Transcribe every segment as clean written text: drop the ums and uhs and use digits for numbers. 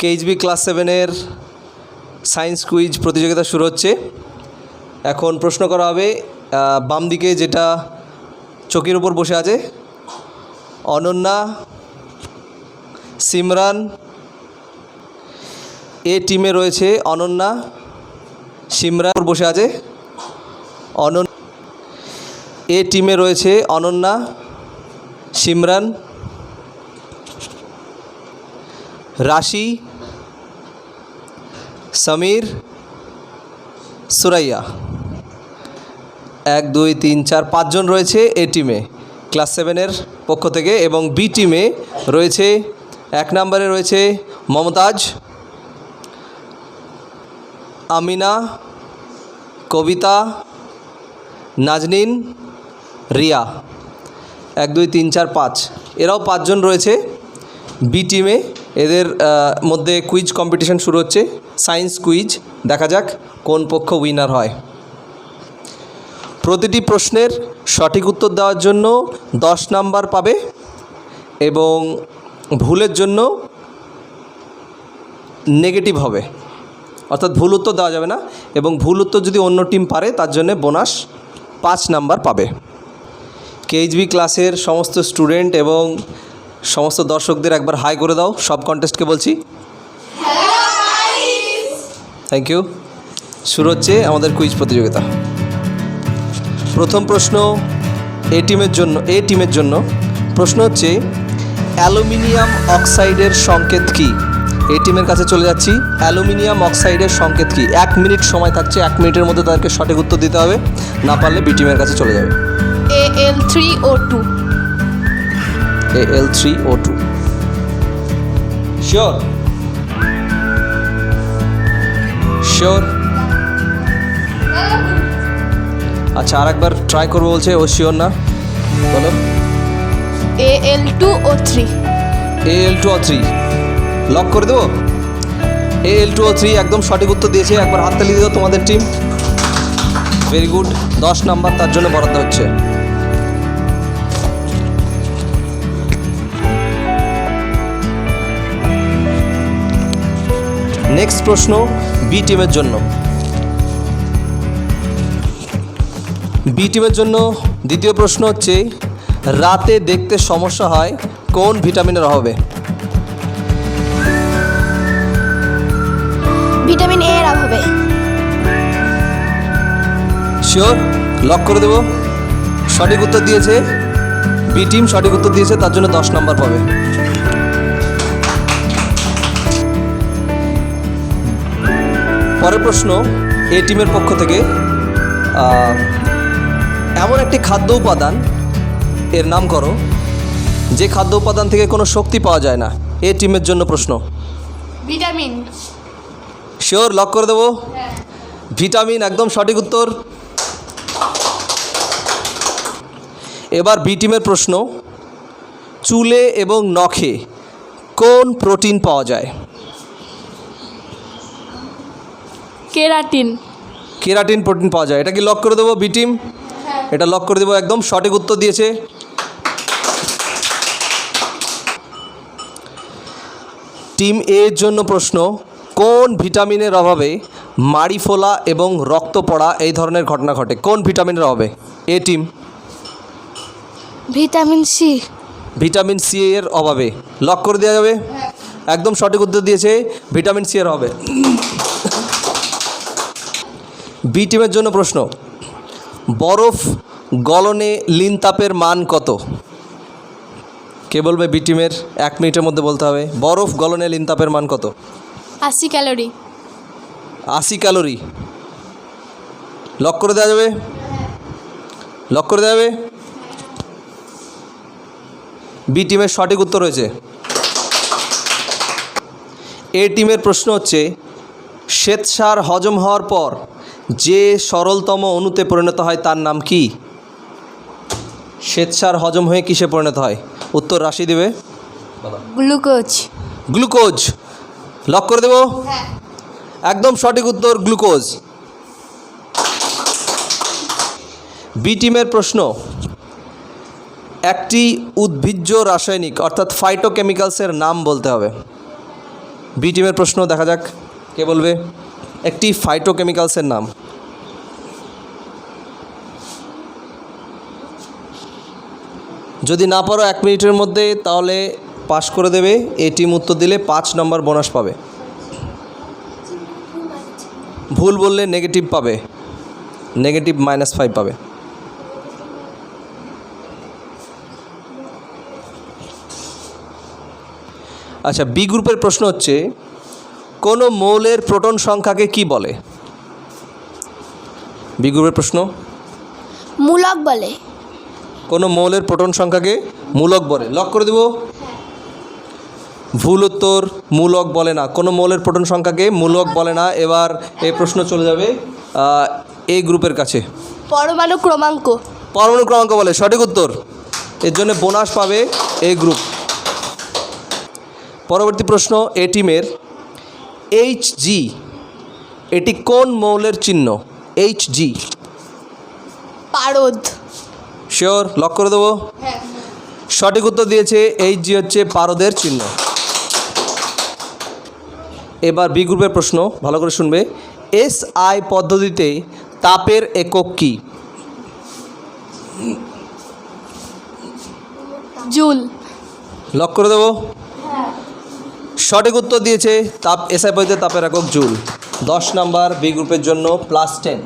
কেএইচবি class 7-এর science quiz প্রতিযোগিতা শুরু হচ্ছে। এখন প্রশ্ন করা হবে বাম দিকে যেটা চৌকির উপর বসে আছে অনন্যা, সিমরান। এ টিমে রয়েছে অনন্যা, সিমরান বসে আছে। এ টিমে রয়েছে অনন্যা, সিমরান, রাশি, সমীর, সুরাইয়া। 1 2 3 4 5 জন রয়েছে এ টিমে ক্লাস 7-এর পক্ষ থেকে। এবং বি টিমে রয়েছে 1 নম্বরে রয়েছে মমতাজ, আমিনা, কবিতা, নাজনীন, রিয়া। 1 2 3 4 5 এরাও 5 জন রয়েছে বি টিমে। এদের মধ্যে কুইজ কম্পিটিশন শুরু হচ্ছে, সায়েন্স কুইজ। দেখা যাক কোন পক্ষ উইনার হয়। প্রতিটি প্রশ্নের সঠিক উত্তর দেওয়ার জন্য 10 নাম্বার পাবে এবং ভুলের জন্য নেগেটিভ হবে, অর্থাৎ ভুল উত্তর দেওয়া যাবে না। এবং ভুল উত্তর যদি অন্য টিম পারে তার জন্য বোনাস 5 নাম্বার পাবে। কেএইচবি ক্লাসের সমস্ত স্টুডেন্ট এবং সমস্ত দর্শকদের একবার হাই করে দাও। সব কন্টেস্টকে বলছি থ্যাংক ইউ। শুরু হচ্ছে আমাদের কুইজ প্রতিযোগিতা। প্রথম প্রশ্ন এ টিমের জন্য প্রশ্ন হচ্ছে অ্যালুমিনিয়াম অক্সাইডের সংকেত কী? এ টিমের কাছে চলে যাচ্ছি। অ্যালুমিনিয়াম অক্সাইডের সংকেত কী? 1 মিনিট সময় থাকছে, 1 মিনিটের মধ্যে তাদেরকে সঠিক উত্তর দিতে হবে, না পারলে বি টিমের কাছে চলে যাবে। Al3O2 Al3O2 sure? আচ্ছা, আর একবার ট্রাই করবো বলছে, ও শিওর না, বলো। Al2O3 লক করে দেবো। Al2O3 একদম সঠিক উত্তর দিয়েছে। একবার হাততালি দিও তোমাদের টিম, ভেরি গুড। 10 নাম্বার তার জন্য বরাদ্দ হচ্ছে। নেক্সট প্রশ্ন বি টিমের জন্য। দ্বিতীয় প্রশ্ন হচ্ছে রাতে দেখতে সমস্যা হয় কোন ভিটামিনের অভাবে? ভিটামিন এ এর অভাবে। শিওর? লক করে দেবো। সঠিক উত্তর দিয়েছে বি টিম, সঠিক উত্তর দিয়েছে, তার জন্য 10 নাম্বার পাবে। পরের প্রশ্ন এ টিমের পক্ষ থেকে এমন একটি খাদ্য উপাদান এর নাম করো যে খাদ্য উপাদান থেকে কোনো শক্তি পাওয়া যায় না। এ টিমের জন্য প্রশ্ন। ভিটামিন। শিওর? লক করে দেবো। ভিটামিন একদম সঠিক উত্তর। এবার বি টিমের প্রশ্ন, চুলে এবং নখে কোন প্রোটিন পাওয়া যায়? কেরাটিন প্রোটিন পাওয়া যায়। এটা কি লক করে দেবো বি টিম? এটা লক করে দেবো, একদম সঠিক উত্তর দিয়েছে। টিম এ এর জন্য প্রশ্ন, কোন ভিটামিনের অভাবে মাড়ি ফোলা এবং রক্ত পড়া এই ধরনের ঘটনা ঘটে? কোন ভিটামিনের অভাবে? এ টিম ভিটামিন সি এর অভাবে। লক করে দেওয়া যাবে? একদম সঠিক উত্তর দিয়েছে, ভিটামিন সি এর অভাবে। বি টিমের জন্য প্রশ্ন, বরফ গলনে লিন তাপের মান কত? কে বলবে বি টিমের? 1 মিনিটের মধ্যে বলতে হবে। বরফ গলনে লিন তাপের মান কত? 80 ক্যালোরি। 80 ক্যালোরি। লক করে দেওয়া যাবে? লক করে দেওয়া যাবে? বি টিমের সঠিক উত্তর হয়েছে। এ টিমের প্রশ্ন হচ্ছে শ্বেতসার হজম হওয়ার পর যে সরলতম অণুতে পরিণত হয় তার নাম কি? শ্বেতসার হজম হয়ে কিসে পরিণত হয়? উত্তর রাশি দেবে। গ্লুকোজ। লক করে দেব? একদম সঠিক উত্তর, গ্লুকোজ। বি টিমের প্রশ্ন, একটি উদ্ভিজ্জ রাসায়নিক অর্থাৎ ফাইটোকেমিক্যালসের নাম বলতে হবে। বি টিমের প্রশ্ন দেখা যাক কে বলবে। একটি ফাইটোকেমিক্যালসের নাম। যদি না পারো 1 মিনিটের মধ্যে তাহলে পাস করে দেবে। এ টিম উত্তর দিলে 5 নম্বর বোনাস পাবে। ভুল বললে নেগেটিভ পাবে, নেগেটিভ -5 পাবে। আচ্ছা, বি গ্রুপের প্রশ্ন হচ্ছে কোনো মৌলের প্রোটন সংখ্যাকে কি বলে? বি গ্রুপের প্রশ্ন, মূলক বলে। কোনো মৌলের প্রোটন সংখ্যাকে মূলক বলে। লক করে দেব। ভুল উত্তর, মূলক বলে না। কোনো মৌলের প্রোটন সংখ্যাকে মূলক বলে না। এবার এই প্রশ্ন চলে যাবে এই গ্রুপের কাছে। পরমাণু ক্রমাঙ্ক। পরমাণু ক্রমাঙ্ক বলে, সঠিক উত্তর। এর জন্য বোনাস পাবে এই গ্রুপ। পরবর্তী প্রশ্ন এ টিমের, Hg এটি কোন মৌলের চিহ্ন? Hg পারদ। শিওর, লক করে দেবো। সঠিক উত্তর দিয়েছে। Hg হচ্ছে পারদের চিহ্ন। এবার বি গ্রুপের প্রশ্ন, ভালো করে শুনবে। SI পদ্ধতিতে তাপের একক কি? জুল। লক করে দেবো। সঠিক উত্তর দিয়েছে। তাপ SI পদ্ধতিতে তাপের একক জুল। 10 নাম্বার বি গ্রুপের জন্য, +10।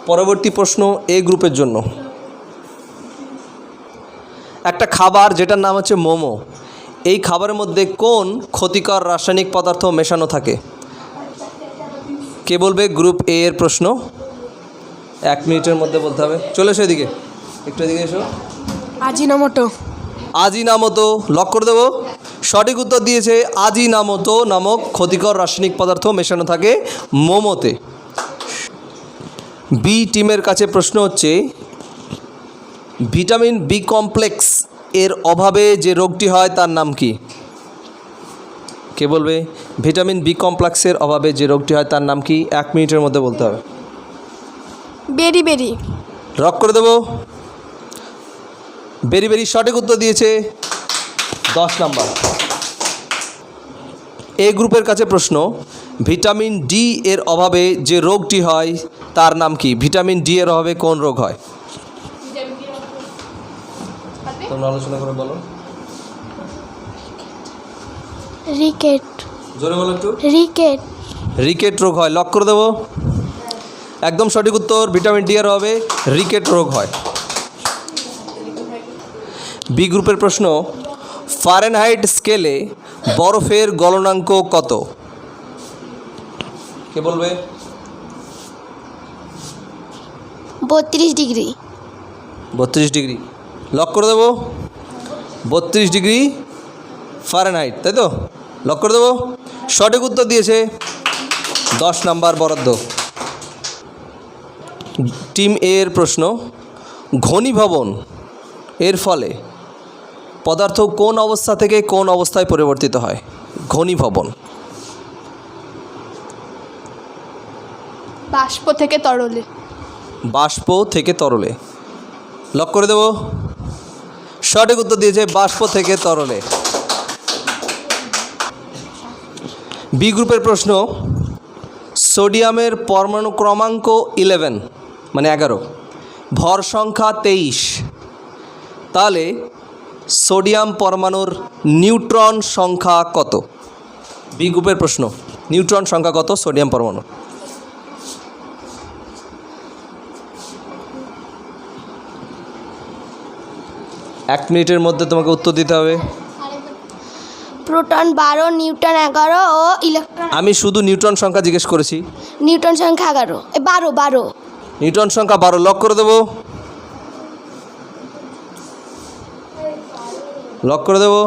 পরবর্তী প্রশ্ন এ গ্রুপের জন্য। একটা খাবার যেটার নাম হচ্ছে মোমো, এই খাবারের মধ্যে কোন ক্ষতিকর রাসায়নিক পদার্থ মেশানো থাকে? কে বলবে? গ্রুপ এ এর প্রশ্ন। 1 মিনিটের মধ্যে বলতে হবে। চলে এসো এদিকে, একটু এদিকে এসো। আজিনোমোটো। আজিনামোতো, লক করে দেবো। সঠিক উত্তর দিয়েছে। আজিনামোতো নামক ক্ষতিকর রাসায়নিক পদার্থ মেশানো থাকে মোমোতে। বি টিমের কাছে প্রশ্ন হচ্ছে ভিটামিন বি কমপ্লেক্স এর অভাবে যে রোগটি হয় তার নাম কি? কে বলবে? ভিটামিন বি কমপ্লেক্সের অভাবে যে রোগটি হয় তার নাম কি? 1 মিনিটের মধ্যে বলতে হবে। বেরি। লক করে দেবো। বেরি সঠিক উত্তর দিয়েছে। 10 নাম্বার। এ গ্রুপের কাছে প্রশ্ন ভিটামিন ডি এর অভাবে যে রোগটি হয় তার নাম কি? ভিটামিন ডি এর অভাবে কোন রোগ হয়? তোমরা আলোচনা করে বলো। রিকেট। জোরে বলো একটু। রিকেট রোগ হয়। লক করে দেবো। একদম সঠিক উত্তর। ভিটামিন ডি এর অভাবে রিকেট রোগ হয়। বি গ্রুপের প্রশ্ন ফারেনহাইট স্কেলে বরফের গলনাঙ্ক কত? কে বলবে? 32 ডিগ্রি। 32 ডিগ্রি। লক করে দেবো। 32 ডিগ্রি ফারেনহাইট, তাই তো? লক করে দেবো। সঠিক উত্তর দিয়েছে। 10 নাম্বার বরাদ্দ। টিম এ এর প্রশ্ন ঘনীভবন এর ফলে পদার্থ কোন অবস্থা থেকে কোন অবস্থায় পরিবর্তিত হয়? ঘনীভবন। বাষ্প থেকে তরলে। বাষ্প থেকে তরলে। লক করে দেব। সঠিক উত্তর দিয়েছে বাষ্প থেকে তরলে। বি গ্রুপের প্রশ্ন সোডিয়ামের পরমাণু ক্রমাঙ্ক 11 মানে 11, ভর সংখ্যা 23, তাহলে সোডিয়াম পরমাণুর নিউট্রন সংখ্যা কত? বি গ্রুপের প্রশ্ন, নিউট্রন সংখ্যা কত সোডিয়াম পরমাণু? এক মিনিটের মধ্যে তোমাকে উত্তর দিতে হবে। প্রোটন 12, নিউট্রন 11 ও ইলেকট্রন। আমি শুধু নিউট্রন সংখ্যা জিজ্ঞেস করেছি। নিউটন সংখ্যা 11, 12। নিউটন সংখ্যা 12, লক করে দেবো। লক করে দেবো।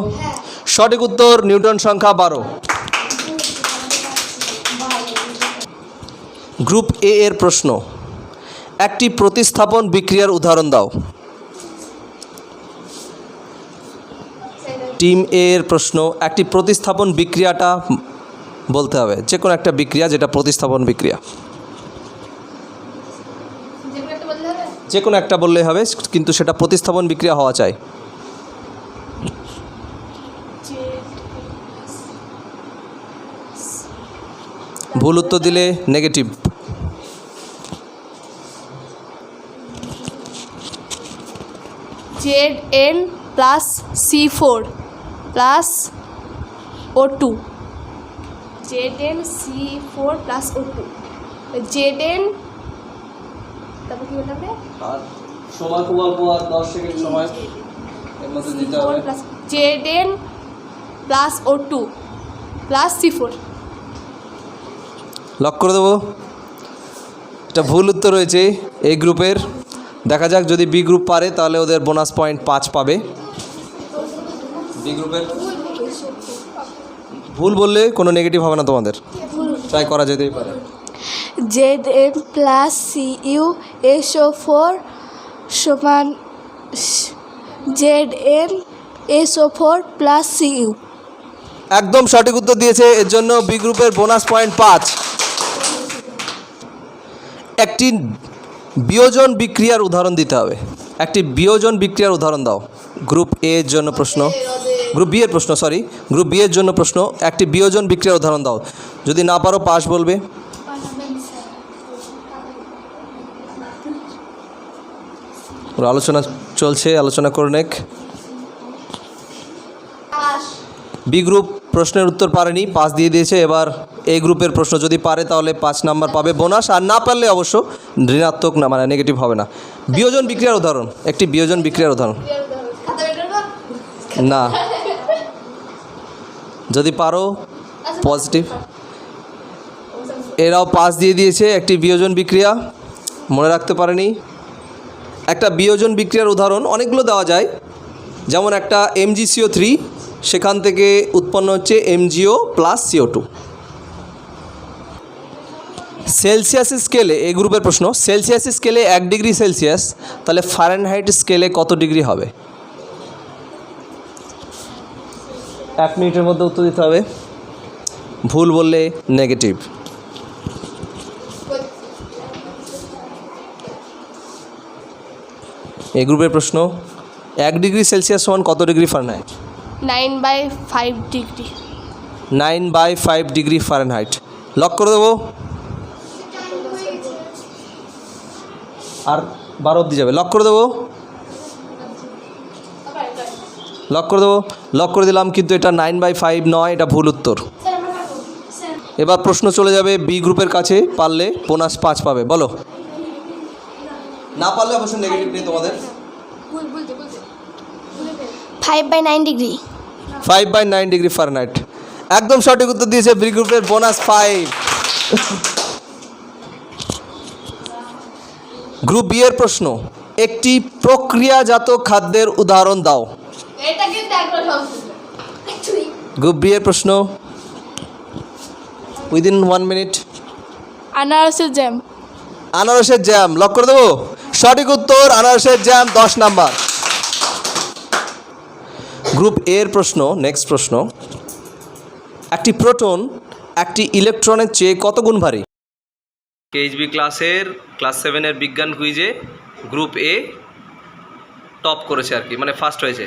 সঠিক উত্তর নিউটন সংখ্যা 12। গ্রুপ এ এর প্রশ্ন, একটি প্রতিস্থাপন বিক্রিয়ার উদাহরণ দাও। টিম এ এর প্রশ্ন, একটি প্রতিস্থাপন বিক্রিয়াটা বলতে হবে, যে কোনো একটা বিক্রিয়া যেটা প্রতিস্থাপন বিক্রিয়া, যে কোনো একটা বললেই হবে, কিন্তু সেটা প্রতিস্থাপন বিক্রিয়া হওয়া চাই। ভুল উত্তর দিলে negative. Zn plus C4 plus O2. Zn C4 plus O2. Zn তারপর কি বলতে হবে? আর সময় খুব অল্প, আর 10 সেকেন্ড সময় এর মধ্যে দিতে হবে। Zn plus O2 plus C4. Lock করে দেবো। এটা ভুল উত্তর রয়েছে এই গ্রুপের। দেখা যাক যদি বি গ্রুপ পারে তাহলে ওদের বোনাস পয়েন্ট 5 পাবে। বি গ্রুপের ভুল বললে কোনো নেগেটিভ হবে না তোমাদের, ট্রাই করা যেতেই পারে। Zn plus Cu SO4 সমান Zn SO4 plus Cu। একদম সঠিক উত্তর দিয়েছে, এর জন্য বি গ্রুপের বোনাস পয়েন্ট 5। একটি বিয়োজন বিক্রিয়ার উদাহরণ দিতে হবে। একটি বিয়োজন বিক্রিয়ার উদাহরণ দাও। গ্রুপ এ এর জন্য প্রশ্ন, গ্রুপ বি এর প্রশ্ন, সরি গ্রুপ বি এর জন্য প্রশ্ন। একটি বিয়োজন বিক্রিয়ার উদাহরণ দাও। যদি না পারো পাস বলবে। ওর আলোচনা চলছে, আলোচনা করে নেক। বি গ্রুপ প্রশ্নের উত্তর পারেনি, 5 দিয়ে দিয়েছে। এবার এই গ্রুপের প্রশ্ন যদি পারে তাহলে 5 নাম্বার পাবে বোনাস, আর না পারলে অবশ্য ঋণাত্মক না, মানে নেগেটিভ হবে না। বিয়োজন বিক্রিয়ার উদাহরণ, একটি বিয়োজন বিক্রিয়ার উদাহরণ না, যদি পারো পজিটিভ। এরাও 5 দিয়ে দিয়েছে। একটি বিয়োজন বিক্রিয়া মনে রাখতে পারেনি। একটা বিয়োজন বিক্রিয়ার উদাহরণ অনেকগুলো দেওয়া যায়, যেমন একটা MgCO3, সেখান থেকে উৎপন্ন হচ্ছে MgO প্লাস CO2। সেলসিয়াস স্কেলে, এই গ্রুপের প্রশ্ন, সেলসিয়াস স্কেলে 1 ডিগ্রি সেলসিয়াস, তাহলে ফারেনহাইট স্কেলে কত ডিগ্রি হবে? 1 মিনিটের মধ্যে উত্তর দিতে হবে। ভুল বললে নেগেটিভ। এই গ্রুপের প্রশ্ন, 1 ডিগ্রি সেলসিয়াস সমান কত degree Fahrenheit? 9/5 degree. 9/5 degree Fahrenheit. Lock করে দেবো। আর 12 অবধি যাবে। লক করে দেবো, লক করে দেবো। লক করে দিলাম, কিন্তু এটা 9/5 নয়, এটা ভুল উত্তর। এবার প্রশ্ন চলে যাবে বি গ্রুপের কাছে, পারলে বোনাস 5 পাবে। বলো, না পারলে অবশ্যই নেগেটিভ নেই তোমাদের। 5/9 ডিগ্রি। 5/9 degree Fahrenheit. একদম সঠিক উত্তর দিয়েছে বি গ্রুপের, বোনাস 5। গ্রুপ বি এর প্রশ্ন, একটি প্রক্রিয়াজাত খাদ্যের উদাহরণ দাও। গ্রুপ বি এর প্রশ্ন, উইদিন 1 মিনিট। আনারসের জ্যাম। আনারসের জ্যাম। লক করে দেবো। সঠিক উত্তর আনারসের জ্যাম, 10 নাম্বার। গ্রুপ এ এর প্রশ্ন, নেক্সট প্রশ্ন, একটি প্রোটন একটি ইলেকট্রনের চেয়ে কত গুণ ভারী? কেএইচবি ক্লাসের ক্লাস 7-এর বিজ্ঞান কুইজে গ্রুপ এ টপ করেছে আর কি, মানে ফার্স্ট হয়েছে।